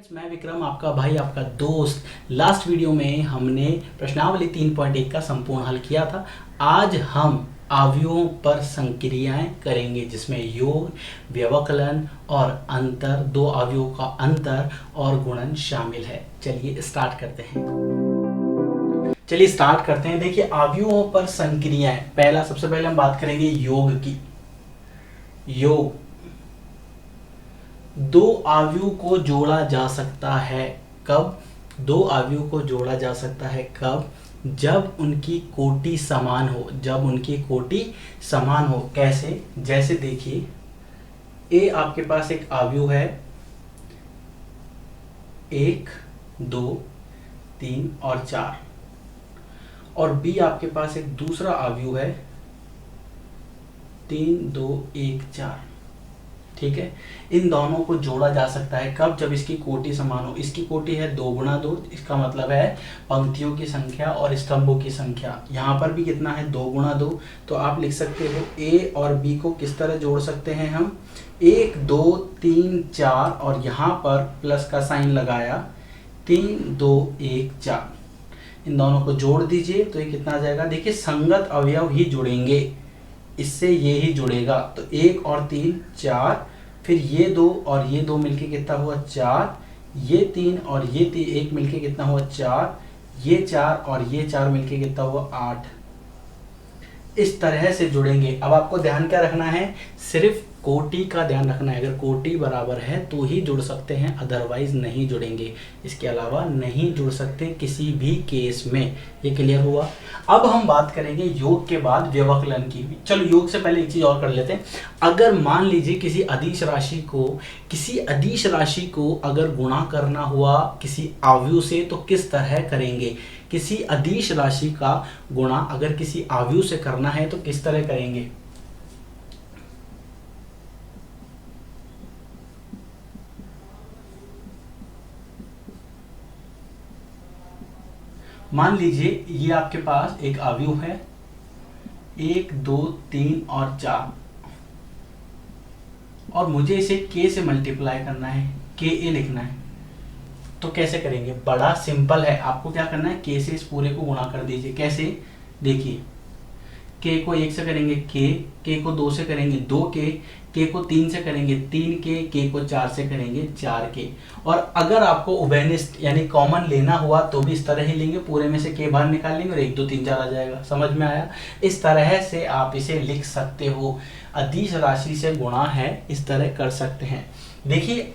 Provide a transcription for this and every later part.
Friends, मैं विक्रम आपका भाई आपका दोस्त। लास्ट वीडियो में हमने प्रश्नावली 3.1 का संपूर्ण हल किया था। आज हम अवयवों पर संक्रियाएं करेंगे जिसमें योग, व्यवकलन और अंतर, दो अवयवों का अंतर और गुणन शामिल है। चलिए स्टार्ट करते हैं। देखिए, अवयवों पर संक्रियाएं, सबसे पहले हम बात करेंगे योग की। योग, दो अवयवों को जोड़ा जा सकता है कब? दो अवयवों को जोड़ा जा सकता है कब? जब उनकी कोटि समान हो। जब उनकी कोटि समान हो। कैसे? जैसे देखिए, ए आपके पास एक अवयव है 1, 2, 3 और 4, और बी आपके पास एक दूसरा अवयव है 3, 2, 1, 4। ठीक है, इन दोनों को जोड़ा जा सकता है कब? जब इसकी कोटि समान हो। इसकी कोटि है 2 गुणा 2, इसका मतलब है पंक्तियों की संख्या और स्तंभों की संख्या। यहाँ पर भी कितना है? 2 गुणा 2। तो आप लिख सकते हो ए और बी को किस तरह जोड़ सकते हैं हम? 1, 2, 3, 4 और यहाँ पर प्लस का साइन लगाया, 3, 2, 1, 4। इन दोनों को जोड़ दीजिए तो ये कितना आ जाएगा? देखिए, संगत अवयव ही जुड़ेंगे, इससे ये ही जुड़ेगा। तो 1 और 3 4, फिर ये 2 और ये 2 मिलके कितना हुआ? 4, ये 3 और ये 1 मिलके कितना हुआ? 4, ये 4 और ये 4 मिलके कितना हुआ? 8। इस तरह से जुड़ेंगे। अब आपको ध्यान क्या रखना है? सिर्फ कोटि का ध्यान रखना है। अगर कोटि बराबर है तो ही जुड़ सकते हैं, अदरवाइज नहीं जुड़ेंगे। इसके अलावा नहीं जुड़ सकते किसी भी केस में। ये क्लियर हुआ? अब हम बात करेंगे योग के बाद व्यवकलन की भी। चलो, योग से पहले एक चीज और कर लेते हैं। अगर मान लीजिए किसी अदिश राशि को अगर गुणा करना हुआ किसी अवयव से, तो किस तरह करेंगे? किसी अदिश राशि का गुणा अगर किसी अवयव से करना है तो किस तरह करेंगे? मान लीजिए ये आपके पास एक अवयव है 1, 2, 3 और 4, और मुझे इसे k से मल्टीप्लाई करना है, ka लिखना है। तो कैसे करेंगे? बड़ा सिंपल है। आपको क्या करना है? k से इस पूरे को गुणा कर दीजिए। कैसे? देखिए, k को 1 से करेंगे k को 2 से करेंगे 2k, k को 3 से करेंगे 3k, k को 4 से करेंगे 4k। और अगर आपको उभयनिष्ठ यानी कॉमन लेना हुआ तो भी इस तरह ही लेंगे, पूरे में से k बाहर निकाल लेंगे और 1, 2, 3, 4 आ जाएगा। समझ में आया? इस तरह से आप इसे लिख सकते हो। अदिश राशि से गुणा है, इस तरह कर सकते हैं। देखिए,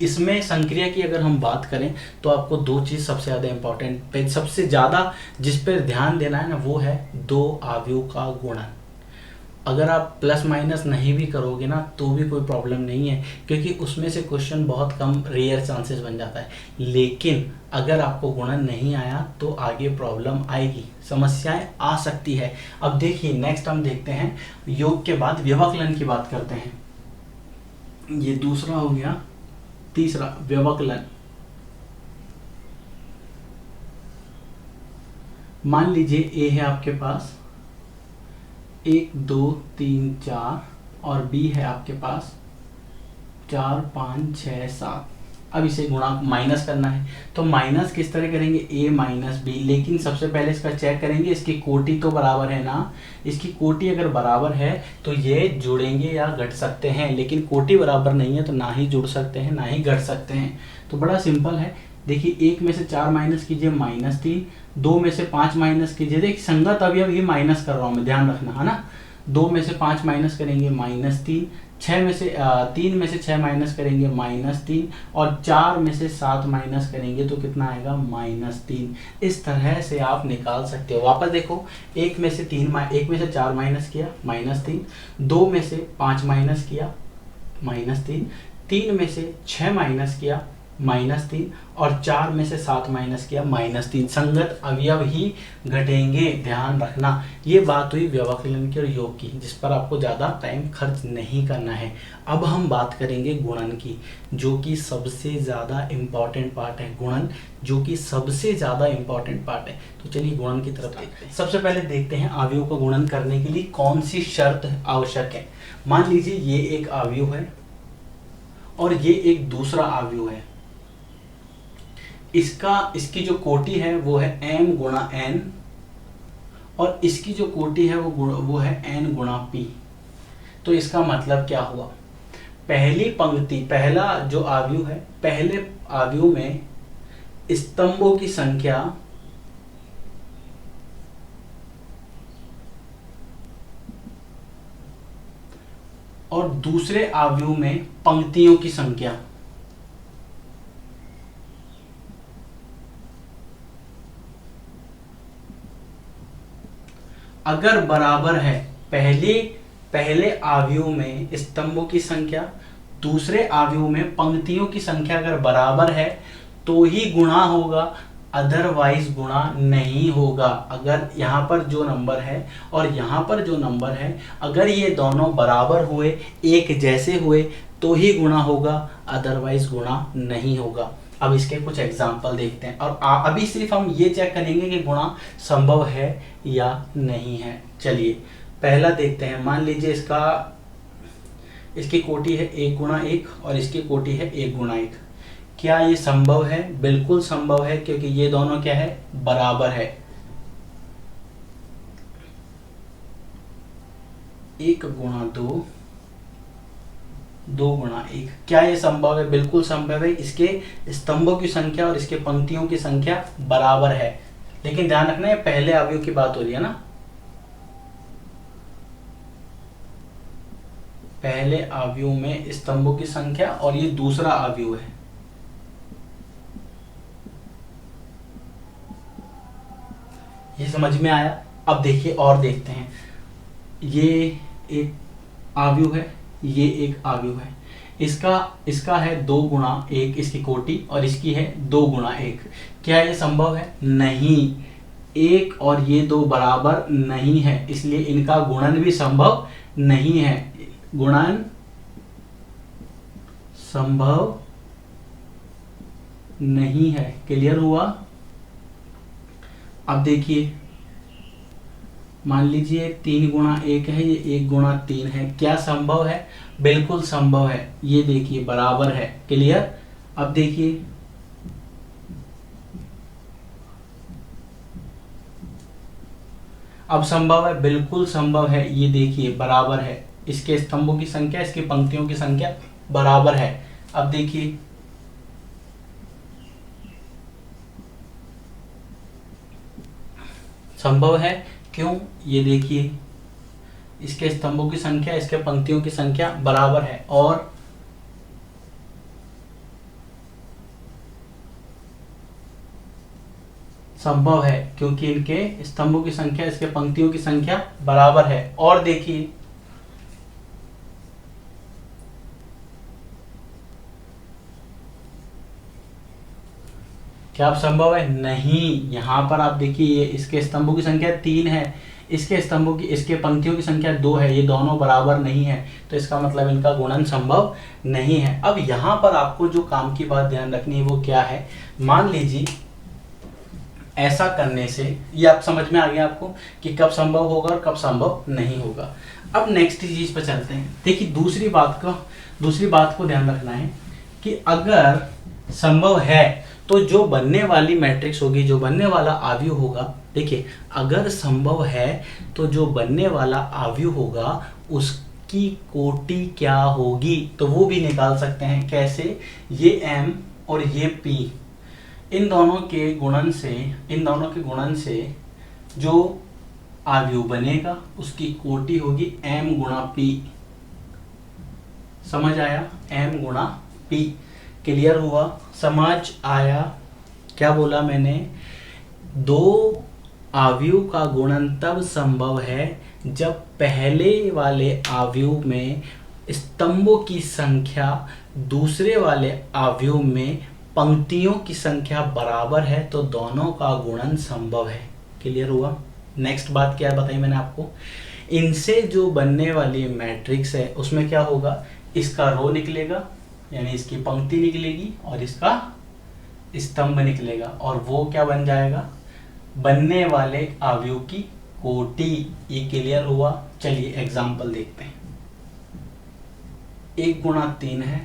इसमें संक्रिया की अगर हम बात करें तो आपको दो चीज सबसे ज्यादा इंपॉर्टेंट, सबसे ज्यादा जिस पर ध्यान देना है ना, वो है दो अवयव का गुणन। अगर आप प्लस माइनस नहीं भी करोगे ना तो भी कोई प्रॉब्लम नहीं है, क्योंकि उसमें से क्वेश्चन बहुत कम, रेयर चांसेस बन जाता है। लेकिन अगर आपको गुणन नहीं आया तो आगे प्रॉब्लम आएगी, समस्याएं आ सकती है। अब देखिए, नेक्स्ट हम देखते हैं योग के बाद व्यवकलन की बात करते हैं। ये दूसरा हो गया। तीसरा, व्यवकलन। मान लीजिए ए है आपके पास 1, 2, 3, 4 और बी है आपके पास 4, 5, 6, 7। अब इसे गुणा माइनस करना है, तो माइनस किस तरह करेंगे? a minus B. लेकिन सबसे पहले इसका चेक करेंगे, इसकी कोटि तो बराबर है ना। इसकी कोटि अगर बराबर है तो ये जुड़ेंगे या घट सकते हैं, लेकिन कोटि बराबर नहीं है तो ना ही जुड़ सकते हैं ना ही घट सकते हैं। तो बड़ा सिंपल है। देखिए, 1 में से 4 माइनस कीजिए -3, 2 में से 5 माइनस कीजिए। देखिए, संगत अवयव ही माइनस कर रहा हूँ मैं, ध्यान रखना है ना। 2 में से 5 माइनस करेंगे -3, 3 में से 6 माइनस करेंगे -3, और 4 में से 7 माइनस करेंगे तो कितना आएगा? -3। इस तरह से आप निकाल सकते हो। वापस देखो, 1 में से 4 माइनस किया -3, 2 में से 5 माइनस किया -3, 3 में से 6 माइनस किया -3, और 4 में से 7 माइनस किया -3। संगत अवयव ही घटेंगे, ध्यान रखना। ये बात हुई व्यवकलन की और योग की, जिस पर आपको ज़्यादा टाइम खर्च नहीं करना है। अब हम बात करेंगे गुणन की, जो कि सबसे ज़्यादा इम्पॉर्टेंट पार्ट है। गुणन जो कि सबसे ज़्यादा इम्पॉर्टेंट पार्ट है। तो चलिए गुणन की तरफ देखते हैं। सबसे पहले देखते हैं अवयव को गुणन करने के लिए कौन सी शर्त आवश्यक है। मान लीजिए ये एक अवयव है और ये एक दूसरा अवयव है। इसकी जो कोटि है वो है m गुणा n, और इसकी जो कोटि है वो है n गुणा p। तो इसका मतलब क्या हुआ, पहली पंक्ति, पहला जो आव्यूह है, पहले आव्यूह में स्तंभों की संख्या और दूसरे आव्यूह में पंक्तियों की संख्या अगर बराबर है, पहले आव्यूह में स्तंभों की संख्या, दूसरे आव्यूह में पंक्तियों की संख्या अगर बराबर है तो ही गुणा होगा, अदरवाइज गुणा नहीं होगा। अगर यहाँ पर जो नंबर है और यहाँ पर जो नंबर है, अगर ये दोनों बराबर हुए, एक जैसे हुए, तो ही गुणा होगा, अदरवाइज गुणा नहीं होगा। अब इसके कुछ एग्जाम्पल देखते हैं, और अभी सिर्फ हम ये चेक करेंगे कि गुणा संभव है या नहीं है। चलिए पहला देखते हैं। मान लीजिए इसकी कोटि है 1 गुणा 1 और इसकी कोटि है 1 गुणा 1। क्या ये संभव है? बिल्कुल संभव है, क्योंकि ये दोनों क्या है, बराबर है। 1 गुणा 2, 2 गुणा 1। क्या ये संभव है? बिल्कुल संभव है। इसके स्तंभों की संख्या और इसके पंक्तियों की संख्या बराबर है। लेकिन ध्यान रखना, ये पहले अवयव की बात हो रही है ना, पहले अवयव में स्तंभों की संख्या और ये दूसरा अवयव है। ये समझ में आया? अब देखिए और देखते हैं। ये एक अवयव है, ये एक अवयव है। इसका है 2 गुणा 1 इसकी कोटि, और इसकी है 2 गुणा 1। क्या ये संभव है? नहीं। 1 और ये 2 बराबर नहीं है, इसलिए इनका गुणन भी संभव नहीं है। गुणन संभव नहीं है। क्लियर हुआ? अब देखिए, मान लीजिए 3 गुणा 1 है, ये 1 गुणा 3 है। क्या संभव है? बिल्कुल संभव है। ये देखिए बराबर है। क्लियर? अब देखिए, अब संभव है, बिल्कुल संभव है। ये देखिए बराबर है। इसके स्तंभों की संख्या, इसकी पंक्तियों की संख्या बराबर है। अब देखिए, संभव है। क्यों? ये देखिए, इसके स्तंभों की संख्या, इसके पंक्तियों की संख्या बराबर है। और संभव है क्योंकि इनके स्तंभों की संख्या, इसके पंक्तियों की संख्या बराबर है। और देखिए, क्या आप संभव है? नहीं। यहां पर आप देखिए, इसके स्तंभों की संख्या 3 है, इसके पंक्तियों की संख्या 2 है। ये दोनों बराबर नहीं है, तो इसका मतलब इनका गुणन संभव नहीं है। अब यहां पर आपको जो काम की बात ध्यान रखनी है वो क्या है, मान लीजिए ऐसा करने से ये आप समझ में आ गया आपको कि कब संभव होगा और कब संभव नहीं होगा। अब नेक्स्ट चीज पर चलते हैं। देखिए, दूसरी बात को ध्यान रखना है कि अगर संभव है तो जो बनने वाली मैट्रिक्स होगी, जो बनने वाला आव्यूह होगा, देखिए अगर संभव है तो जो बनने वाला आव्यूह होगा उसकी कोटि क्या होगी, तो वो भी निकाल सकते हैं। कैसे? ये m और ये p, इन दोनों के गुणन से जो आव्यूह बनेगा उसकी कोटि होगी m गुणा p। समझ आया? m गुणा p। क्लियर हुआ? समझ आया? क्या बोला मैंने? 2 आव्यूह का गुणन तब संभव है जब पहले वाले आव्यूह में स्तंभों की संख्या दूसरे वाले आव्यूह में पंक्तियों की संख्या बराबर है, तो दोनों का गुणन संभव है। क्लियर हुआ? नेक्स्ट बात क्या बताई मैंने आपको, इनसे जो बनने वाली मैट्रिक्स है उसमें क्या होगा, इसका रो निकलेगा, यानी इसकी पंक्ति निकलेगी, और इसका स्तंभ निकलेगा, और वो क्या बन जाएगा, बनने वाले आव्यूह की कोटि। ये क्लियर हुआ? चलिए एग्जाम्पल देखते हैं। 1 गुणा 3 है,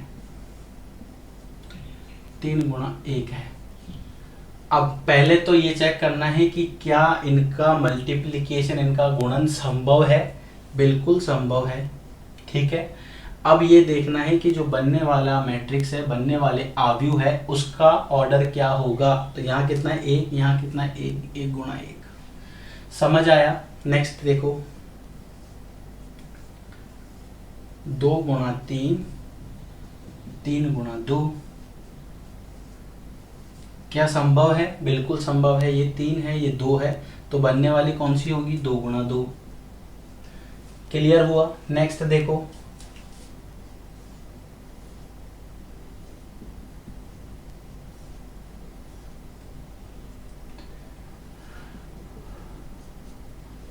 3 गुणा 1 है। अब पहले तो ये चेक करना है कि क्या इनका मल्टीप्लिकेशन, इनका गुणन संभव है। बिल्कुल संभव है, ठीक है। अब ये देखना है कि जो बनने वाला मैट्रिक्स है, बनने वाले आव्यूह है, उसका ऑर्डर क्या होगा। तो यहाँ कितना है, एक, यहाँ कितना है, एक, एक गुणा एक। समझ आया। नेक्स्ट देखो, 2 गुणा 3, 3 गुणा 2, क्या संभव है। बिल्कुल संभव है। ये 3 है, ये 2 है, तो बनने वाली कौन सी होगी, 2 गुणा 2। क्लियर हुआ। नेक्स्ट देखो,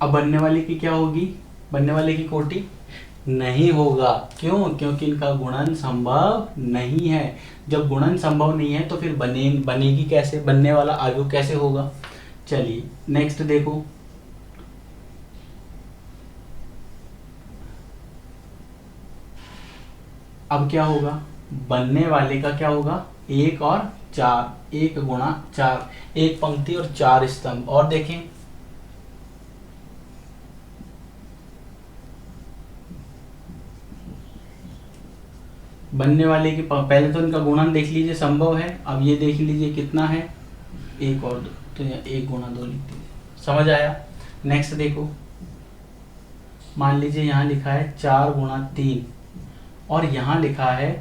अब बनने वाले की क्या होगी, बनने वाले की कोटि नहीं होगा। क्यों, क्योंकि इनका गुणन संभव नहीं है। जब गुणन संभव नहीं है तो फिर बनेगी कैसे, बनने वाला आव्यूह कैसे होगा। चलिए नेक्स्ट देखो, अब क्या होगा, बनने वाले का क्या होगा, 1 और 4, 1 गुणा 4, एक पंक्ति और 4 स्तंभ। और देखें, बनने वाले की पहले तो इनका गुणन देख लीजिए, संभव है। अब ये देख लीजिए कितना है, 1 और 2, तो 1 गुणा 2 लिख दीजिए। समझ आया। नेक्स्ट देखो, मान लीजिए यहाँ लिखा है 4 गुणा 3 और यहाँ लिखा है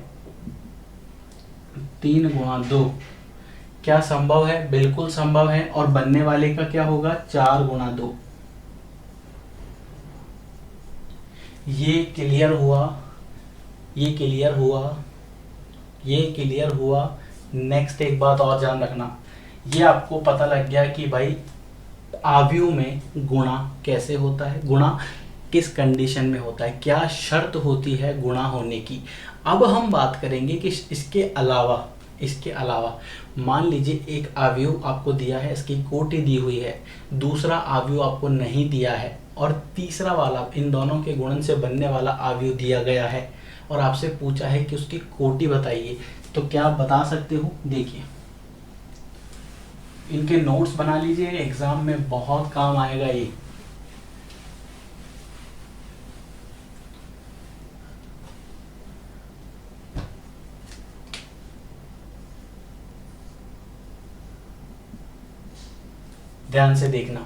3 गुणा 2, क्या संभव है, बिल्कुल संभव है। और बनने वाले का क्या होगा, 4 गुणा 2। ये क्लियर हुआ, ये क्लियर हुआ, ये क्लियर हुआ। नेक्स्ट एक बात और ध्यान रखना, ये आपको पता लग गया कि भाई आव्यूह में गुणा कैसे होता है, गुणा किस कंडीशन में होता है, क्या शर्त होती है गुणा होने की। अब हम बात करेंगे कि इसके अलावा मान लीजिए एक आव्यूह आपको दिया है, इसकी कोटि दी हुई है, दूसरा आव्यूह आपको नहीं दिया है, और तीसरा वाला इन दोनों के गुणन से बनने वाला आव्यूह दिया गया है और आपसे पूछा है कि उसकी कोटि बताइए, तो क्या आप बता सकते हो। देखिए, इनके नोट्स बना लीजिए, एग्जाम में बहुत काम आएगा ये। ध्यान से देखना,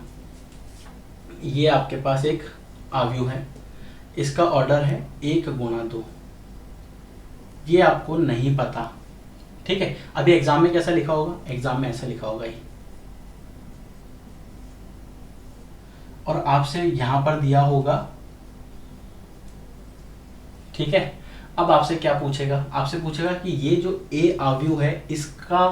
ये आपके पास एक आव्यूह है, इसका ऑर्डर है 1 गुणा 2, ये आपको नहीं पता, ठीक है। अभी एग्जाम में कैसा लिखा होगा, एग्जाम में ऐसा लिखा होगा ये, और आपसे यहां पर दिया होगा, ठीक है। अब आपसे क्या पूछेगा, आपसे पूछेगा कि ये जो ए आव्यूह है इसका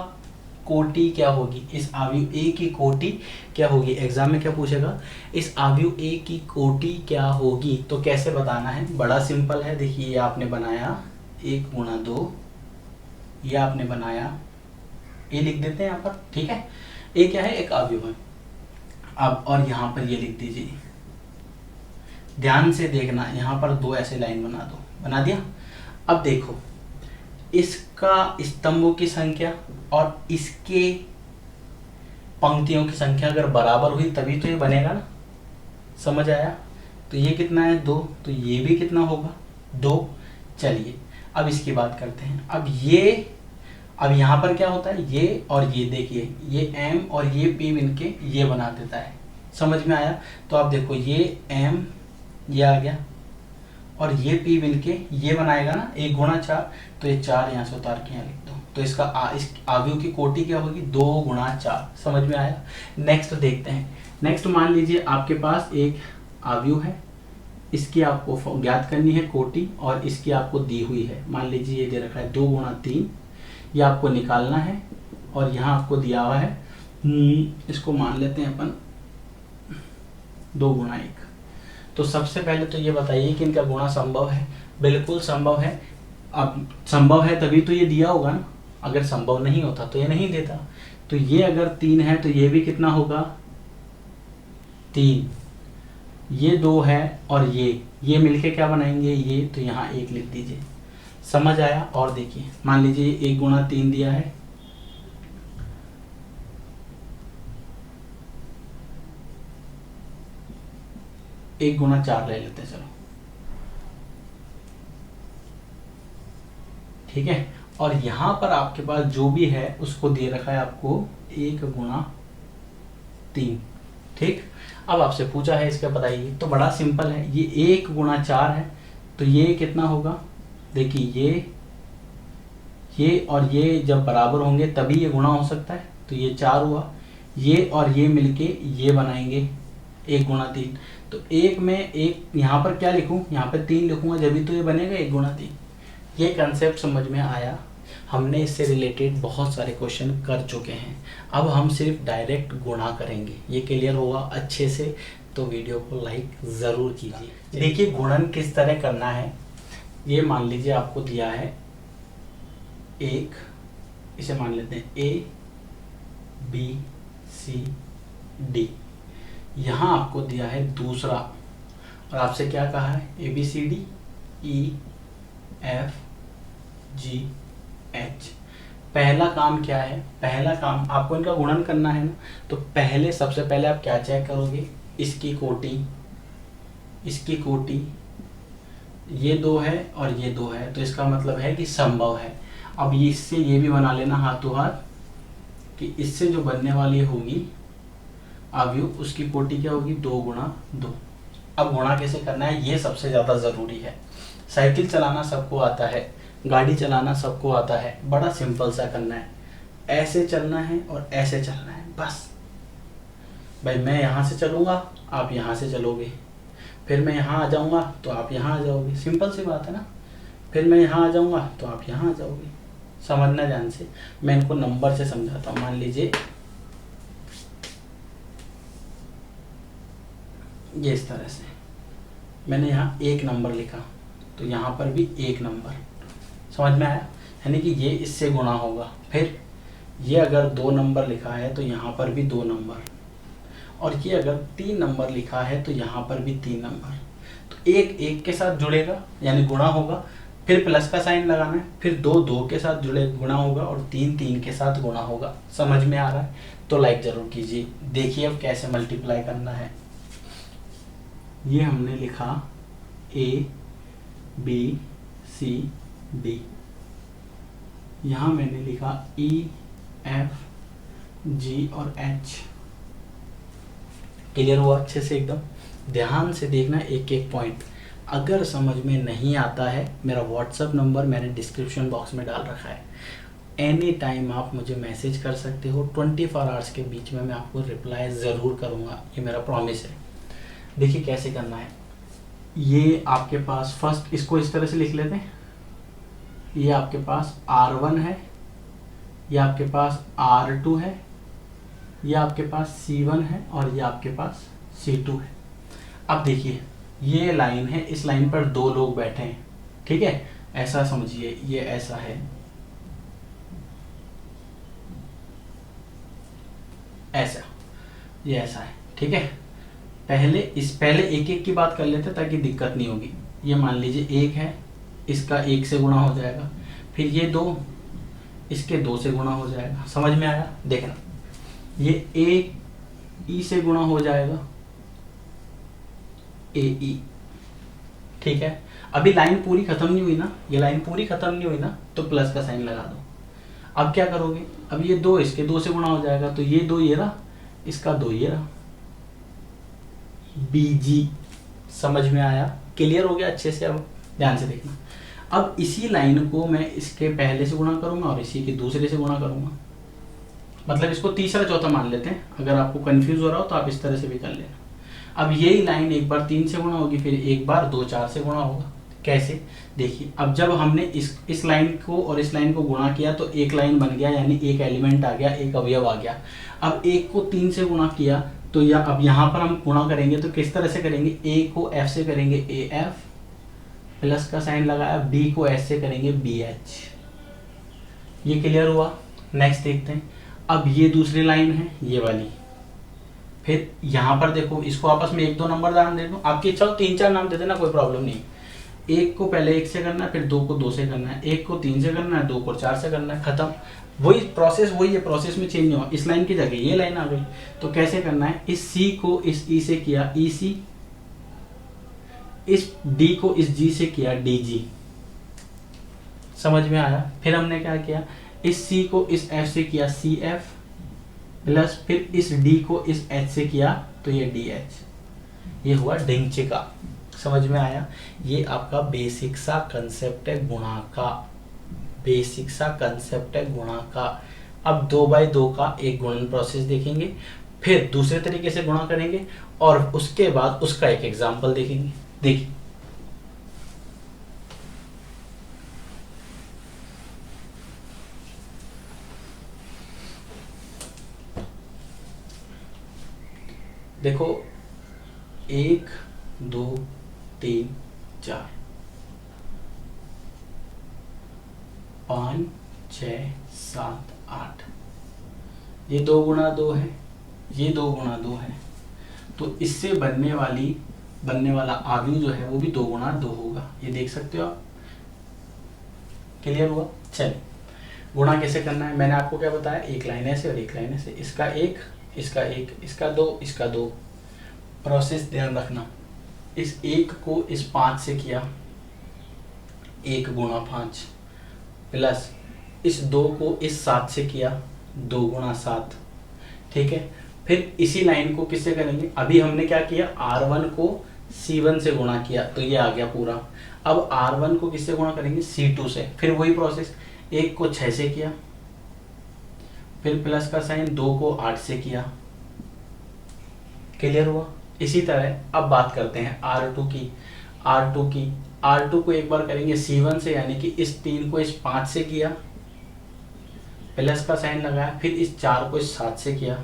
कोटि क्या होगी, इस आव्यूह ए की कोटि क्या होगी। एग्जाम में क्या पूछेगा, इस आव्यूह ए की कोटि क्या होगी। तो कैसे बताना है, बड़ा सिंपल है। देखिए, ये आपने बनाया 1 गुणा 2, ये आपने बनाया, ये लिख देते हैं यहाँ पर, ठीक है। ए क्या है, एक आव्यूह है। अब और यहाँ पर ये लिख दीजिए, ध्यान से देखना, यहाँ पर 2 ऐसे लाइन बना दो, बना दिया। अब देखो, इसका स्तंभों की संख्या और इसके पंक्तियों की संख्या अगर बराबर हुई तभी तो ये बनेगा ना। समझ आया। तो ये कितना है, 2, तो ये भी कितना होगा, 2। चलिए अब इसकी बात करते हैं। अब यहाँ पर क्या होता है, ये और ये, देखिए ये m और ये p मिलके ये बना देता है। समझ में आया। तो आप देखो, ये m ये आ गया और ये p मिलके ये बनाएगा ना 1 गुणा 4, तो ये 4 यहाँ से उतार के यहाँ लिख दो, तो इसका इस आव्यूह की कोटि क्या होगी, 2 गुणा 4। समझ में आया। नेक्स्ट देखते हैं। नेक्स्ट मान लीजिए आपके पास एक आव्यूह है, इसकी आपको ज्ञात करनी है कोटि, और इसकी आपको दी हुई है। मान लीजिए ये दे रखा है 2 गुणा 3, ये आपको निकालना है, और यहाँ आपको दिया हुआ है, इसको मान लेते हैं अपन 2 गुणा 1। तो सबसे पहले तो ये बताइए कि इनका गुणा संभव है। बिल्कुल संभव है। अब संभव है तभी तो ये दिया होगा ना, अगर संभव नहीं होता तो ये नहीं देता। तो ये अगर 3 है तो ये भी कितना होगा, 3। ये 2 है और ये मिलके क्या बनाएंगे, ये, तो यहाँ 1 लिख दीजिए। समझ आया। और देखिए, मान लीजिए 1 गुणा 3 दिया है, 1 गुना 4 ले लेते हैं, चलो ठीक है। और यहाँ पर आपके पास जो भी है उसको दे रखा है आपको 1 गुना 3, ठीक। अब आपसे पूछा है इसका बताइए, तो बड़ा सिंपल है, ये 1 गुना 4 है तो ये कितना होगा, देखिए ये और ये जब बराबर होंगे तभी ये गुणा हो सकता है, तो ये 4 हुआ, ये और ये मिलके ये बनाएंगे 1 गुना 3। तो एक में एक यहाँ पर क्या लिखूँ, यहाँ पर 3 लिखूँगा जब तो ये बनेगा 1 गुना 3। ये कंसेप्ट समझ में आया। हमने इससे रिलेटेड बहुत सारे क्वेश्चन कर चुके हैं, अब हम सिर्फ डायरेक्ट गुणा करेंगे। ये क्लियर होगा अच्छे से, तो वीडियो को लाइक ज़रूर कीजिए। देखिए गुणन किस तरह करना है, ये मान लीजिए आपको दिया है एक, इसे मान लेते हैं A B C D, यहाँ आपको दिया है दूसरा और आपसे क्या कहा है A B C D E F G H। पहला काम क्या है, पहला काम आपको इनका गुणन करना है ना, तो पहले सबसे पहले आप क्या चेक करोगे, इसकी कोटि, इसकी कोटि, ये 2 है और ये 2 है, तो इसका मतलब है कि संभव है। अब इससे ये भी बना लेना हाथों हाथ कि इससे जो बनने वाली होगी अवयव, उसकी कोटि क्या होगी 2 गुणा 2। अब गुणा कैसे करना है ये सबसे ज़्यादा ज़रूरी है। साइकिल चलाना सबको आता है, गाड़ी चलाना सबको आता है, बड़ा सिंपल सा करना है, ऐसे चलना है और ऐसे चलना है बस। भाई मैं यहाँ से चलूँगा आप यहाँ से चलोगे, फिर मैं यहाँ आ जाऊँगा तो आप यहाँ आ जाओगे, सिंपल सी बात है ना। फिर मैं यहाँ आ जाऊँगा तो आप यहाँ आ जाओगे, समझना ध्यान से। मैं इनको नंबर से समझाता हूँ। मान लीजिए ये इस तरह से मैंने यहाँ 1 नंबर लिखा, तो यहाँ पर भी 1 नंबर, समझ में आया, यानी कि ये इससे गुणा होगा। फिर ये अगर 2 नंबर लिखा है तो यहाँ पर भी 2 नंबर, और ये अगर 3 नंबर लिखा है तो यहाँ पर भी 3 नंबर। तो 1 1 के साथ जुड़ेगा यानी गुणा होगा, फिर प्लस का साइन लगाना है, फिर 2 2 के साथ जुड़े गुणा होगा और 3 3 के साथ गुणा होगा। समझ में आ रहा है तो लाइक ज़रूर कीजिए। देखिए अब कैसे मल्टीप्लाई करना है। ये हमने लिखा A B C D, यहाँ मैंने लिखा E F G और H। क्लियर हुआ अच्छे से एकदम? ध्यान से देखना एक एक पॉइंट। अगर समझ में नहीं आता है, मेरा व्हाट्सअप नंबर मैंने डिस्क्रिप्शन बॉक्स में डाल रखा है, एनी टाइम आप मुझे मैसेज कर सकते हो। 24 आवर्स के बीच में मैं आपको रिप्लाई ज़रूर करूँगा, ये मेरा प्रॉमिस है। देखिए कैसे करना है। ये आपके पास फर्स्ट इसको इस तरह से लिख लेते हैं, ये आपके पास R1 है, ये आपके पास R2 है, ये आपके पास C1 है और ये आपके पास C2 है। अब देखिए ये लाइन है, इस लाइन पर 2 लोग बैठे हैं, ठीक है, ऐसा समझिए, ये ऐसा है, ऐसा, ये ऐसा है, ठीक है। पहले एक एक की बात कर लेते हैं ताकि दिक्कत नहीं होगी। ये मान लीजिए 1 है, इसका 1 से गुणा हो जाएगा, फिर ये 2, इसके 2 से गुणा हो जाएगा। समझ में आया? देखना, ये A E से गुणा हो जाएगा, AE, ठीक है। अभी लाइन पूरी खत्म नहीं हुई ना, ये लाइन पूरी खत्म नहीं हुई ना, तो प्लस का साइन लगा दो। अब क्या करोगे, अब ये 2 इसके 2 से गुणा हो जाएगा, तो ये 2 ये रहा, इसका 2 ये रहा, BG। समझ में आया? क्लियर हो गया अच्छे से? अब ध्यान से देखना। अब इसी लाइन को मैं इसके पहले से गुणा करूंगा और इसी के दूसरे से गुणा करूंगा, मतलब इसको तीसरा चौथा मान लेते हैं। अगर आपको कंफ्यूज हो रहा हो तो आप इस तरह से भी कर लेना। अब यही लाइन एक बार 3 से गुणा होगी, फिर एक बार 2 4 से गुणा होगा। कैसे? देखिए, अब जब हमने इस लाइन को और इस लाइन को गुणा किया तो एक लाइन बन गया, यानी एक एलिमेंट आ गया, एक अवयव आ गया। अब एक को 3 से गुणा किया तो अब यहाँ पर हम गुणा करेंगे तो किस तरह से करेंगे, A को F से करेंगे AF, प्लस का साइन लगाया, B को S से करेंगे BH। ये क्लियर हुआ? नेक्स्ट देखते हैं। अब ये दूसरी लाइन है, ये वाली, फिर यहाँ पर देखो, इसको आपस में 1 2 नंबर नाम दे दो, आपकी इच्छा हो 3 4 नाम दे देना, कोई प्रॉब्लम नहीं। 1 को पहले 1 से करना है, फिर 2 को 2 से करना है, 1 को 3 से करना है, 2 को 4 से करना है, खत्म। वही प्रोसेस, वही है, प्रोसेस में चेंज नहीं हुआ। इस लाइन की जगह ये लाइन आ गई, तो कैसे करना है, इस C को इस E से किया EC, इस डी को इस जी से किया डी जी, समझ में आया। फिर हमने क्या किया, इस सी को इस एफ से किया सी एफ, प्लस फिर इस डी को इस एच से किया तो ये डी एच, ये हुआ डिंचिका। समझ में आया। ये आपका बेसिक सा कंसेप्ट है गुणा का, बेसिक सा कंसेप्ट है गुणा का। अब 2/2 का एक गुणन प्रोसेस देखेंगे, फिर दूसरे तरीके से गुणा करेंगे और उसके बाद उसका एक एग्जाम्पल देखेंगे। देखिए देखो 1 2 3 4 5 6 7 8, ये 2 गुणा 2 है, ये 2 गुणा 2 है, तो इससे बनने वाला आव्यूह जो है वो भी 2 गुणा 2 होगा। ये देख सकते हो आप। क्लियर हुआ। चलिए गुणा कैसे करना है, मैंने आपको क्या बताया, एक लाइन ऐसे और एक लाइन ऐसे, इसका एक, इसका एक, इसका दो, इसका दो। प्रोसेस ध्यान रखना, इस 1 को इस 5 से किया, 1 गुणा 5, प्लस इस 2 को इस 7 से किया, 2 गुणा 7। ठीक है, फिर इसी लाइन को किससे करेंगे, अभी हमने क्या किया, R1 को C1 से गुणा किया तो ये आ गया पूरा। अब R1 को किससे गुणा करेंगे, C2 से। फिर वही प्रोसेस, 1 को 6 से किया, फिर प्लस का साइन, 2 को 8 से किया। क्लियर हुआ। इसी तरह अब बात करते हैं R2 की। R2 को एक बार करेंगे C1 से, यानी कि इस 3 को इस 5 से किया, प्लस का साइन लगाया, फिर इस 4 को इस 7 से किया।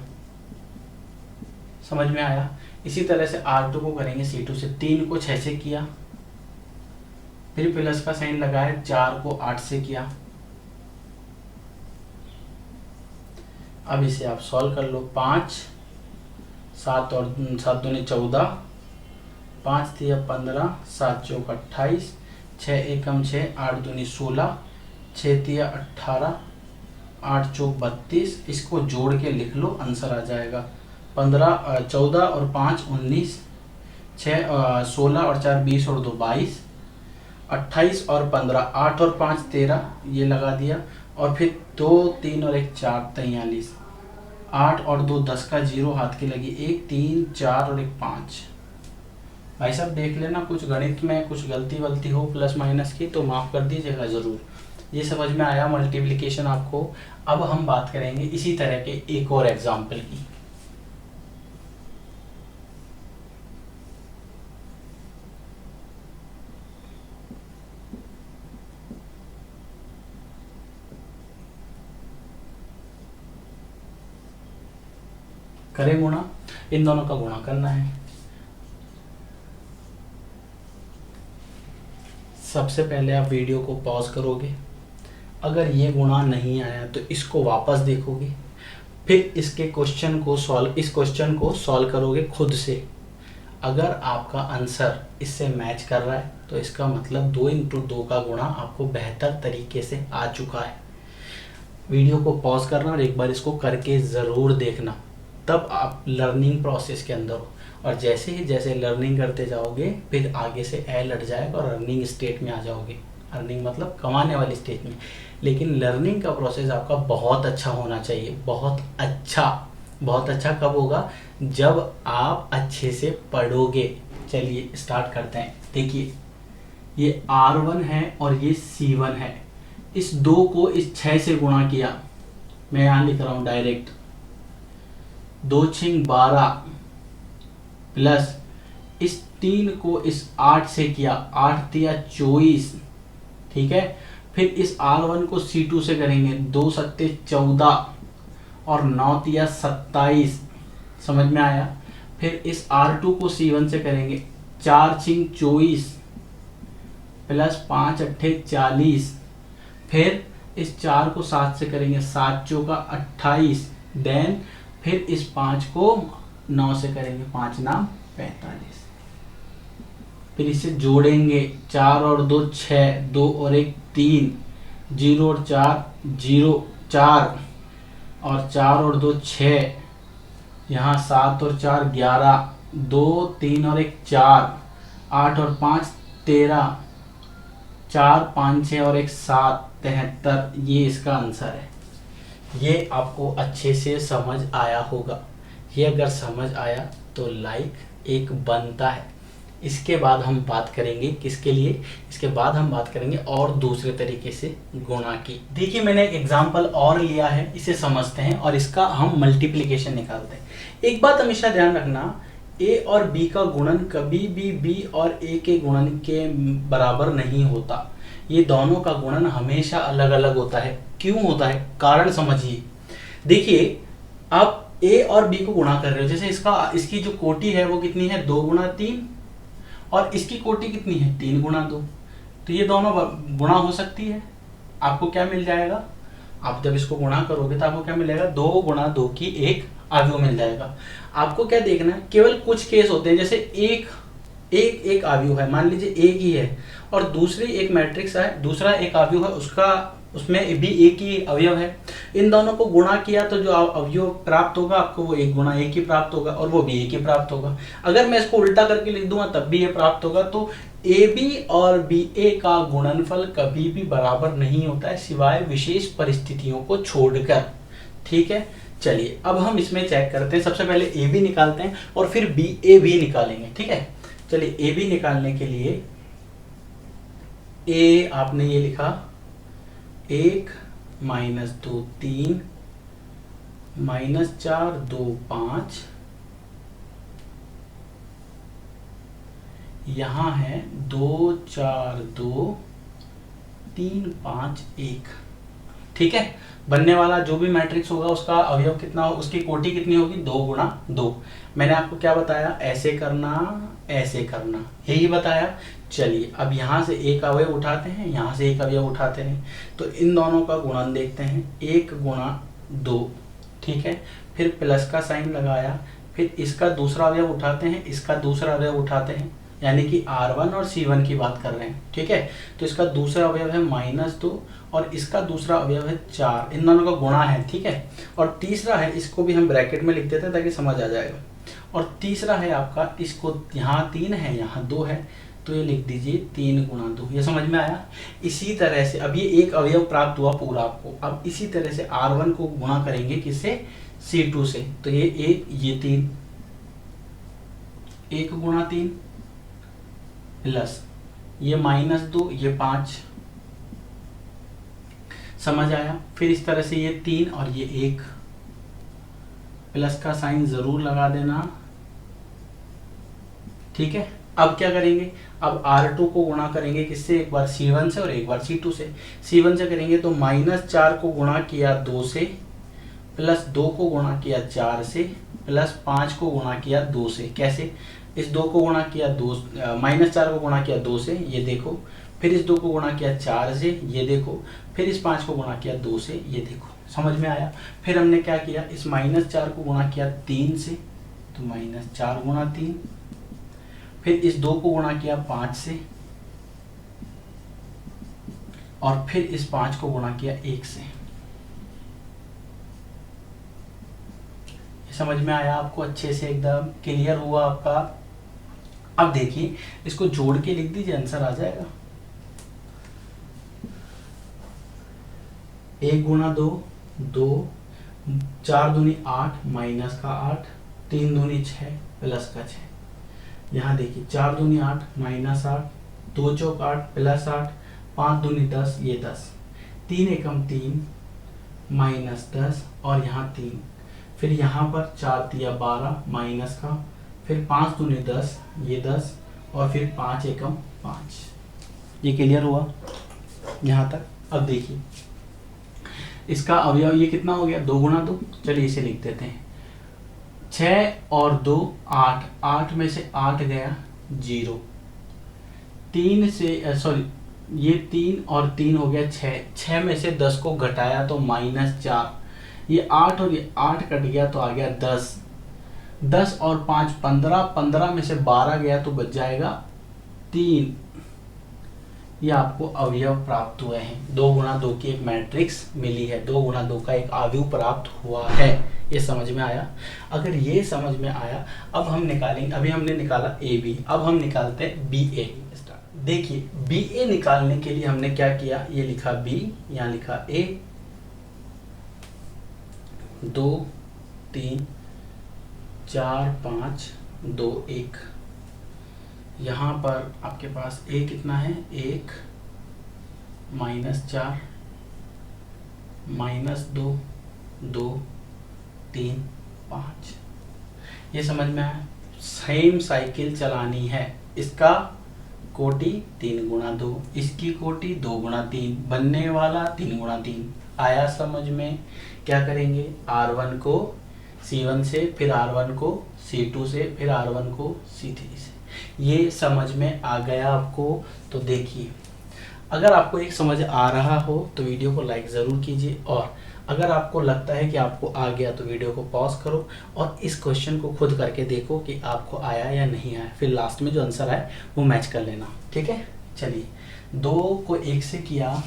समझ में आया। इसी तरह से R2 को करेंगे C2 से, 3 को 6 से किया, फिर प्लस का साइन लगाया, 4 को 8 से किया। अब इसे आप सॉल्व कर लो। 5 7 और 7 दूनी 14, 5 तिया 15, 7 चौक 28, 6 एकम 6, 8 दूनी 16, 6 तिया 18, 8 चौक 32। इसको जोड़ के लिख लो, आंसर आ जाएगा 14 और 5 19, 16 और 4 20 और 2 22, 28 और 15 8 और 5 13, ये लगा दिया, और फिर 2 3 और 1 4 43, 8 और 2 10 का 0 हाथ की लगी, 1 3 4 और 1 5। भाई साहब देख लेना, कुछ गणित में कुछ गलती वलती हो प्लस माइनस की तो माफ़ कर दीजिएगा ज़रूर। ये समझ में आया मल्टीप्लिकेशन आपको। अब हम बात करेंगे इसी तरह के एक और एग्जाम्पल की। करें गुणा, इन दोनों का गुणा करना है। सबसे पहले आप वीडियो को पॉज करोगे, अगर ये गुणा नहीं आया तो इसको वापस देखोगे, फिर इसके क्वेश्चन को इस क्वेश्चन को सॉल्व करोगे खुद से। अगर आपका आंसर इससे मैच कर रहा है तो इसका मतलब 2 × 2 का गुणा आपको बेहतर तरीके से आ चुका है। वीडियो को पॉज करना और एक बार इसको करके ज़रूर देखना, तब आप लर्निंग प्रोसेस के अंदर हो। और जैसे ही जैसे लर्निंग करते जाओगे, फिर आगे से लट जाएगा और अर्निंग स्टेट में आ जाओगे। अर्निंग मतलब कमाने वाली स्टेट में। लेकिन लर्निंग का प्रोसेस आपका बहुत अच्छा होना चाहिए, बहुत अच्छा कब होगा, जब आप अच्छे से पढ़ोगे। चलिए स्टार्ट करते हैं। देखिए ये R1 है और ये C1 है, इस 2 को इस 6 से गुणा किया, मैं यहाँ लिख रहा हूँ डायरेक्ट, 2 6 12, प्लस इस 3 को इस 8 से किया, 8 तिया 24। ठीक है, फिर इस R1 को C2 से करेंगे, 2 सत्ते 14 और 9 तिया 27। समझ में आया। फिर इस R2 को C1 से करेंगे, 4 6 24, प्लस 5 अट्ठे 40। फिर इस 4 को 7 से करेंगे, 7 चौका 28। देन फिर इस 5 को 9 से करेंगे, 5 नाम 45। फिर इसे जोड़ेंगे, 4 और 2 6, 2 और 1 3, 0 और 4 0 4, और 4 और 2 6, यहाँ 7 और 4 11, 2 3 और 1 4, 8 और 5 13, 4 5 6 और 1 7, 73, ये इसका आंसर है। ये आपको अच्छे से समझ आया होगा। ये अगर समझ आया तो लाइक एक बनता है। इसके बाद हम बात करेंगे किसके लिए, इसके बाद हम बात करेंगे और दूसरे तरीके से गुणा की। देखिए मैंने एक एग्जांपल और लिया है, इसे समझते हैं और इसका हम मल्टीप्लिकेशन निकालते हैं। एक बात हमेशा ध्यान रखना, ए और बी का गुणन कभी भी बी और ए के गुणन के बराबर नहीं होता। ये दोनों का गुणन हमेशा अलग अलग होता है। क्यों होता है, कारण समझिए। देखिए आप ए और बी को गुणा कर रहे हो, जैसे इसकी जो कोटि है वो कितनी है, 2 गुणा 3, और इसकी कोटि कितनी है, 3 गुणा 2। तो ये दोनों गुणा हो सकती है। आपको क्या मिल जाएगा, आप जब इसको गुणा करोगे तो आपको क्या मिलेगा, 2 गुणा 2 की 1 अवयव मिल जाएगा। आपको क्या देखना है, केवल कुछ केस होते हैं, जैसे एक अवयव है, मान लीजिए एक ही है, और दूसरी एक मैट्रिक्स है, दूसरा एक अवयव है, उसमें भी एक ही अवयव है। इन दोनों को गुणा किया तो जो अवयव प्राप्त होगा आपको वो 1 गुणा 1 ही प्राप्त होगा, और वो भी 1 ही प्राप्त होगा। अगर मैं इसको उल्टा करके लिख दूंगा तब भी ये प्राप्त होगा। तो ए बी और बी ए का गुणनफल कभी भी बराबर नहीं होता है, सिवाय विशेष परिस्थितियों को छोड़कर। ठीक है, चलिए अब हम इसमें चेक करते हैं। सबसे पहले ए बी निकालते हैं और फिर बी ए भी निकालेंगे। ठीक है, चलिए ए बी निकालने के लिए ए आपने ये लिखा 1 माइनस 2 3 माइनस 4 2 5, यहां है 2 4 2 3 5 1। ठीक है, बनने वाला जो भी मैट्रिक्स होगा उसका अवयव कितना हो, उसकी कोटि कितनी होगी, 2 गुणा 2। मैंने आपको क्या बताया, ऐसे करना ऐसे करना, यही बताया। चलिए अब यहाँ से एक अवयव उठाते हैं, यहाँ से एक अवयव उठाते हैं, तो इन दोनों का गुणन देखते हैं, 1 गुणा 2। ठीक है, फिर प्लस का साइन लगाया, फिर इसका दूसरा अवयव उठाते हैं, इसका दूसरा अवयव उठाते हैं, यानी कि R1 और C1 की बात कर रहे हैं। ठीक है, तो इसका दूसरा अवयव है -2 और इसका दूसरा अवयव है 4, इन दोनों का गुणा है। ठीक है, और तीसरा है, इसको भी हम ब्रैकेट में लिख देते हैं ताकि समझ आ जाएगा। और तीसरा है आपका, इसको यहाँ 3 है यहाँ 2 है, तो ये लिख दीजिए 3 गुणा 2। ये समझ में आया। इसी तरह से अब ये एक अवयव प्राप्त हुआ पूरा आपको। अब इसी तरह से R1 को गुणा करेंगे किससे, C2 से, तो ये 1 ये 3, 1 गुणा 3 प्लस ये -2 ये 5। समझ आया। फिर इस तरह से ये 3 और ये 1, प्लस का साइन जरूर लगा देना। ठीक है, अब क्या करेंगे, अब R2 को गुणा करेंगे किससे, एक बार C1 से और एक बार C2 से। C1 से करेंगे तो -4 को गुणा किया 2 से, प्लस 2 को गुणा किया 4 से, प्लस 5 को गुणा किया 2 से। कैसे, इस 2 को गुणा किया -4 को गुणा किया 2 से, ये देखो, फिर इस 2 को गुणा किया 4 से, ये देखो, फिर इस 5 को गुणा किया 2 से, ये देखो। समझ में आया। फिर हमने क्या किया, इस -4 को गुणा किया 3 से, तो -4 गुणा 3, फिर इस 2 को गुणा किया 5 से, और फिर इस 5 को गुणा किया 1 से। समझ में आया आपको, अच्छे से एकदम क्लियर हुआ आपका। अब देखिए इसको जोड़ के लिख दीजिए, आंसर आ जाएगा। 1 गुणा 2 2, 4 दूनी 8 माइनस का 8, 3 दूनी 6 प्लस का 6। यहाँ देखिए 4 दूनी 8 माइनस 8, 2 चौक 8 प्लस 8, 5 दूनी 10 ये 10, 3 एकम 3 माइनस 10 और यहाँ 3, फिर यहाँ पर 4 तिया 12 माइनस का, फिर 5 दूनी 10 ये 10, और फिर 5 एकम 5। ये क्लियर हुआ यहाँ तक। अब देखिए इसका अवयव ये कितना हो गया, 2 गुणा 2। चलिए इसे लिख देते हैं, 6 और 2 8, 8 में से 8 गया 0, 3 से सॉरी ये 3 और 3 हो गया 6, 6 में से 10 को घटाया तो -4, ये 8 और ये 8 कट गया तो आ गया 10, 10 और 5 15, 15 में से 12 गया तो बच जाएगा 3। ये आपको अवयव प्राप्त हुए हैं, 2 गुणा 2 की एक मैट्रिक्स मिली है, 2 गुणा 2 का एक अवयव प्राप्त हुआ है। ये समझ में आया? अगर ये समझ में आया, अब हम निकालेंगे, अभी हमने निकाला ए बी, अब हम निकालते हैं बी ए। देखिए बी ए निकालने के लिए हमने क्या किया, ये लिखा बी, यहाँ लिखा ए, 2 3 4 5 2 1। यहाँ पर आपके पास ए कितना है, 1 -4 -2 2 3 5। ये समझ में आया? सेम साइकिल चलानी है। इसका कोटि 3 गुणा 2, इसकी कोटि 2 गुणा 3, बनने वाला 3 गुणा 3। आया समझ में? क्या करेंगे, R1 को C1 से, फिर R1 को C2 से, फिर R1 को C3 से। ये समझ में आ गया आपको? तो देखिए, अगर आपको एक समझ आ रहा हो तो वीडियो को लाइक ज़रूर कीजिए, और अगर आपको लगता है कि आपको आ गया तो वीडियो को पॉज करो और इस क्वेश्चन को खुद करके देखो कि आपको आया या नहीं आया, फिर लास्ट में जो आंसर आए वो मैच कर लेना। ठीक है, चलिए 2 को 1 से किया,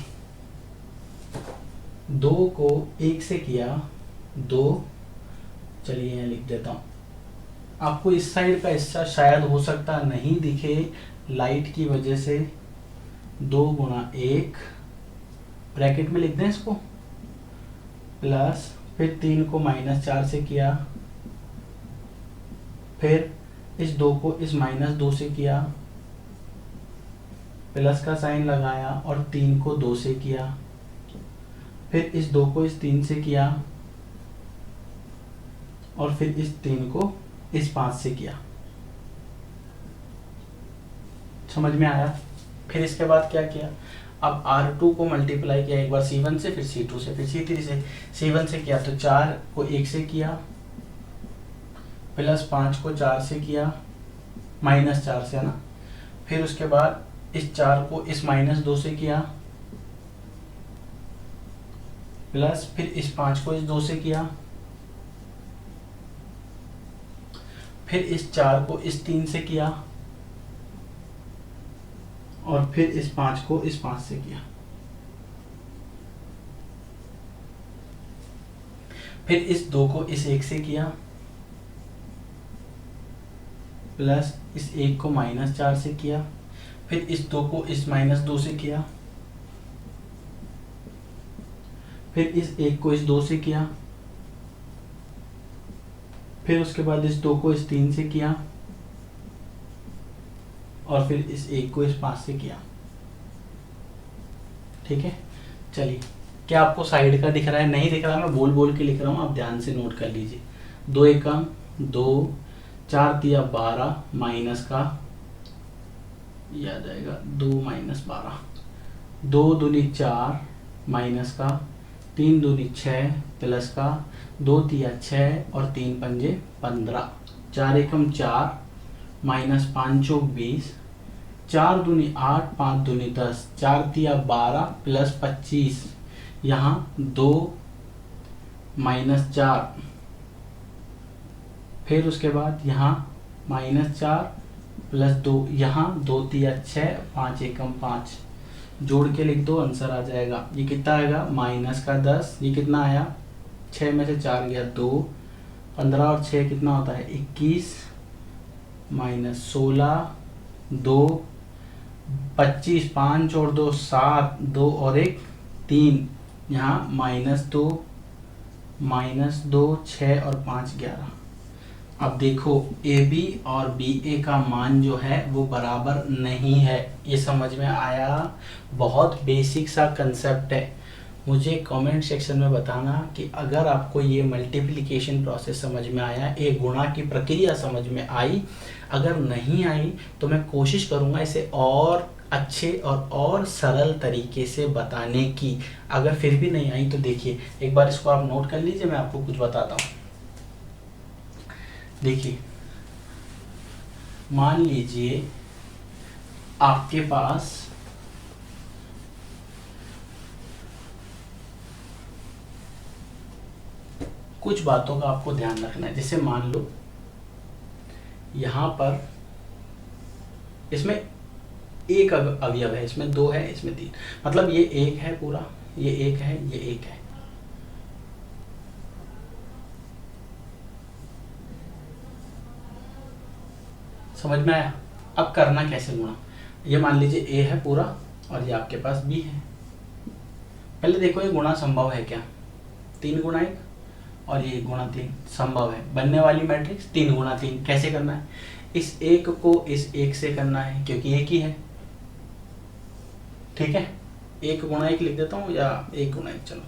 2 को 1 से किया 2, चलिए यहाँ लिख देता हूँ। आपको इस साइड का हिस्सा शायद हो सकता नहीं दिखे लाइट की वजह से, 2 गुणा 1 ब्रैकेट में लिख दें इसको, प्लस फिर 3 को -4 से किया, फिर इस 2 को इस -2 से किया, प्लस का साइन लगाया और 3 को 2 से किया, फिर इस 2 को इस 3 से किया, और फिर इस 3 को इस 5 से किया। समझ में आया? फिर इसके बाद क्या किया, अब R2 को मल्टीप्लाई किया, एक बार C1 से, फिर C2 से, फिर C3 से। C1 से किया तो 4 को 1 से किया, प्लस 5 को 4 से किया, -4 से, है ना। फिर उसके बाद इस 4 को इस -2 से किया, प्लस फिर इस 5 को इस 2 से किया, फिर इस 4 को इस 3 से किया, और फिर इस 5 को इस 5 से किया। फिर इस 2 को इस 1 से किया, प्लस इस 1 को -4 से किया, फिर इस 2 को इस -2 से किया, फिर इस 1 को इस 2 से किया, फिर उसके बाद इस 2 को इस 3 से किया, और फिर इस 1 को इस 5 से किया। ठीक है, चलिए, क्या आपको साइड का दिख रहा है? नहीं दिख रहा, मैं बोल बोल के लिख रहा हूँ, आप ध्यान से नोट कर लीजिए। 2 एकम 2, 4 तिया 12, माइनस का ये आ जाएगा 2 - 12, 2 दूनी 4, माइनस का 3 दूनी 6, प्लस का 2 तिया 6 और 3 पंजे 15, 4 एकम 4, -5 चौक 20, 4 दूनी 8, 5 दूनी 10, 4 तिया 12 प्लस 25, यहाँ 2 -4, फिर उसके बाद यहाँ -4 प्लस 2, यहाँ 2 तिया 6, 5 एकम 5, जोड़ के लिख दो, आंसर आ जाएगा। ये कितना आएगा, -10, ये कितना आया, 6 में से 4 गया 2, 15 और 6 कितना होता है 21, -16, 2, 25, 5 जोड़ 2 7, 2 और 1 3, यहाँ -2, -2, 6 और 5 11। अब देखो ए बी और बी ए का मान जो है वो बराबर नहीं है। ये समझ में आया? बहुत बेसिक सा कंसेप्ट है। मुझे कमेंट सेक्शन में बताना कि अगर आपको ये मल्टीप्लिकेशन प्रोसेस समझ में आया, एक गुणा की प्रक्रिया समझ में आई। अगर नहीं आई तो मैं कोशिश करूँगा इसे और अच्छे और सरल तरीके से बताने की। अगर फिर भी नहीं आई तो देखिए, एक बार इसको आप नोट कर लीजिए, मैं आपको कुछ बताता हूँ। देखिए, मान लीजिए आपके पास कुछ बातों का आपको ध्यान रखना है। जैसे मान लो यहाँ पर इसमें एक अवयव है, इसमें 2 है, इसमें 3, मतलब ये 1 है पूरा, ये 1 है, ये 1 है। समझ में आया। अब करना कैसे गुणा, ये मान लीजिए ए है पूरा और ये आपके पास बी है। पहले देखो ये गुणा संभव है क्या, 3 गुणा 1 और ये 1 गुणा 3 संभव है। बनने वाली मैट्रिक्स 3 गुणा 3। कैसे करना है, इस एक को इस एक से करना है क्योंकि एक ही है, ठीक है। 1 गुणा 1 लिख देता हूँ या 1 गुणा 1, चलो।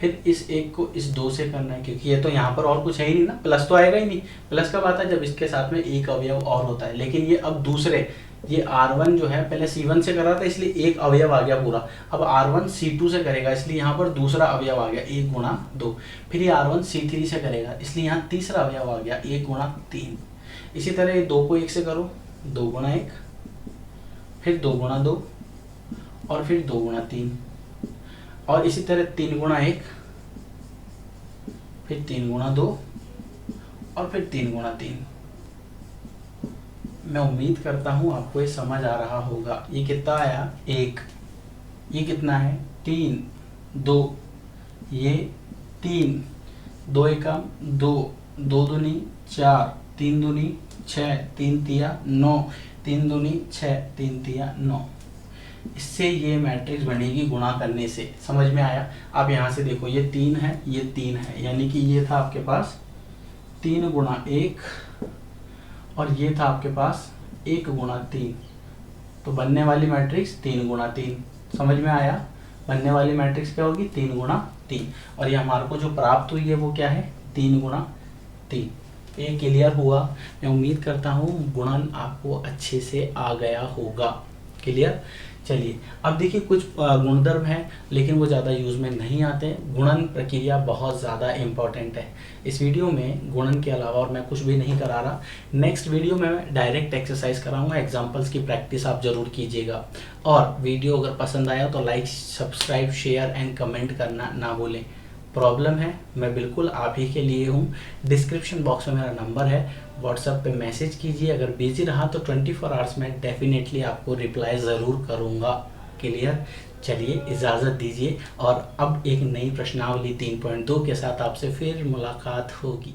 फिर इस एक को इस 2 से करना है क्योंकि ये तो यहाँ पर और कुछ है ही नहीं ना, प्लस तो आएगा ही नहीं। प्लस कब आता है, जब इसके साथ में एक अवयव और होता है। लेकिन ये अब दूसरे, ये R1 जो है पहले C1 से कर रहा था इसलिए एक अवयव आ गया पूरा। अब R1 C2 से करेगा इसलिए यहाँ पर दूसरा अवयव आ गया 1 गुणा 2। फिर ये R1 C3 से करेगा इसलिए यहाँ तीसरा अवयव आ गया 1 गुणा 3। इसी तरह ये 2 को 1 से करो, 2 गुणा 1, फिर 2 गुणा 2 और फिर 2 गुणा 3, और इसी तरह 3 गुणा 1, फिर 3 गुणा 2 और फिर 3 गुणा 3। मैं उम्मीद करता हूँ आपको ये समझ आ रहा होगा। ये कितना आया 1, ये कितना है 3, 2, ये 3, 2 एकम 2, 2 दूनी 4, 3 दूनी 6, 3 तिया 9, 3 दूनी 6, 3 तिया 9। इससे ये मैट्रिक्स बनेगी गुणा करने से। समझ में आया। अब यहाँ से देखो ये 3 है, ये 3 है, यानी कि ये था आपके पास 3 गुणा 1 और ये था आपके पास 1 गुणा 3। तो बनने वाली मैट्रिक्स 3 गुणा 3। समझ में आया। बनने वाली मैट्रिक्स क्या होगी, 3 गुणा 3। और ये हमारे को जो प्राप्त हुई है वो क्या है, 3 गुणा 3। ये क्लियर हुआ। मैं उम्मीद करता हूँ गुणन आपको अच्छे से आ गया होगा। क्लियर। चलिए अब देखिए कुछ गुणधर्म हैं लेकिन वो ज़्यादा यूज़ में नहीं आते। गुणन प्रक्रिया बहुत ज़्यादा इम्पॉर्टेंट है। इस वीडियो में गुणन के अलावा और मैं कुछ भी नहीं करा रहा। नेक्स्ट वीडियो में मैं डायरेक्ट एक्सरसाइज कराऊंगा, एग्जांपल्स की प्रैक्टिस आप ज़रूर कीजिएगा। और वीडियो अगर पसंद आया तो like, subscribe, share and comment करना ना भूलें। प्रॉब्लम है मैं बिल्कुल आप ही के लिए हूँ। डिस्क्रिप्शन बॉक्स में मेरा नंबर है, व्हाट्सएप पे मैसेज कीजिए। अगर बिजी रहा तो 24 आवर्स में डेफिनेटली आपको रिप्लाई ज़रूर करूँगा। क्लियर। चलिए इजाज़त दीजिए और अब एक नई प्रश्नावली 3.2 के साथ आपसे फिर मुलाकात होगी।